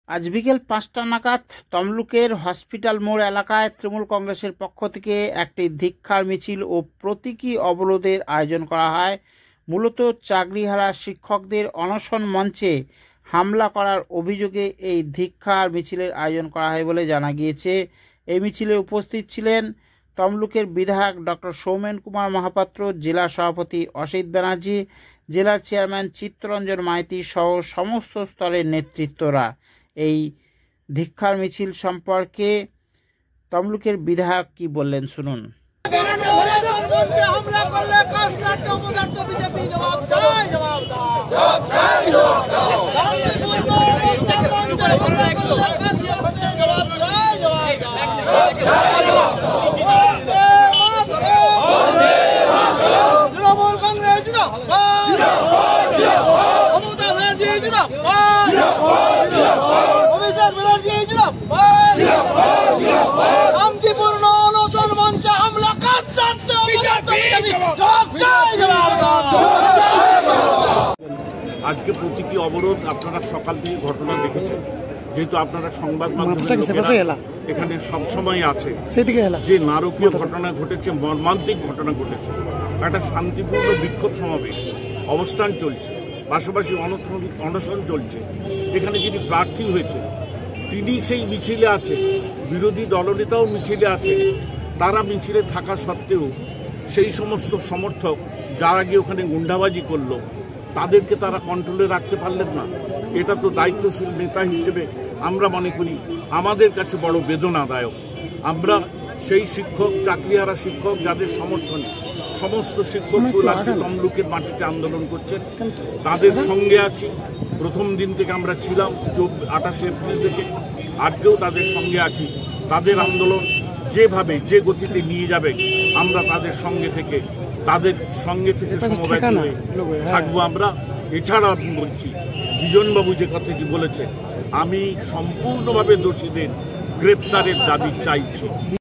আজ বিকেল ৫টা নাগাদ তমলুকের হসপিটাল মোড় এলাকায় তৃণমূল কংগ্রেসের পক্ষ থেকে একটি ধিক্ষার মিছিল ও প্রতীকী অবরোধের আয়োজন করা হয়। মূলত চাকরিহারা শিক্ষকদের অনশন মঞ্চে হামলা করার অভিযোগে এই ধিক্ষার মিছিলের আয়োজন করা হয় বলে জানা গিয়েছে। এই মিছিলে উপস্থিত ছিলেন তমলুকের বিধায়ক ডক্টর সৌমেন কুমার মহাপাত্র, জেলা সভাপতি অসিত ব্যানার্জি, জেলার চেয়ারম্যান চিত্তরঞ্জন মাইতি সহ সমস্ত স্তরের নেতৃত্বরা। এই ধিক্ষার মিছিল সম্পর্কে তমলুকের বিধায়ক কি বললেন শুনুন। আজকে প্রতীকী অবরোধ আপনারা সকাল থেকে ঘটনা দেখেছেন, যেহেতু আপনারা সংবাদ মাধ্যমে এখানে সবসময় আছে, যে নারকীয় ঘটনা ঘটেছে, মর্মান্তিক ঘটনা ঘটেছে, একটা শান্তিপূর্ণ বিক্ষোভ সমাবেশ অবস্থান চলছে, পাশাপাশি অনশন চলছে। এখানে যিনি প্রার্থী হয়েছে তিনি সেই মিছিলে আছে, বিরোধী দলনেতাও মিছিলে আছে। তারা মিছিলে থাকা সত্ত্বেও সেই সমস্ত সমর্থক যারা গিয়ে ওখানে গুন্ডাবাজি করলো তাদেরকে তারা কন্ট্রোলে রাখতে পারলেন না। এটা তো দায়িত্বশীল নেতা হিসেবে আমরা মনে করি আমাদের কাছে বড় বেদনাদায়ক। আমরা সেই শিক্ষক, চাকরিহারা শিক্ষক যাদের সমর্থনে সমস্ত শিক্ষকগুলো তমলুকের মাটিতে আন্দোলন করছেন, তাদের সঙ্গে আছি। প্রথম দিন থেকে আমরা ছিলাম, 28 এপ্রিল থেকে আজকেও তাদের সঙ্গে আছি। তাদের আন্দোলন যেভাবে যে গতিতে নিয়ে যাবে আমরা তাদের সঙ্গে থেকে সমবেত হয়ে থাকবো আমরা। এছাড়া আমি বলছি, বিজনবাবু যে কথাটি বলেছে, আমি সম্পূর্ণভাবে দোষীদের গ্রেপ্তারের দাবি চাইছি।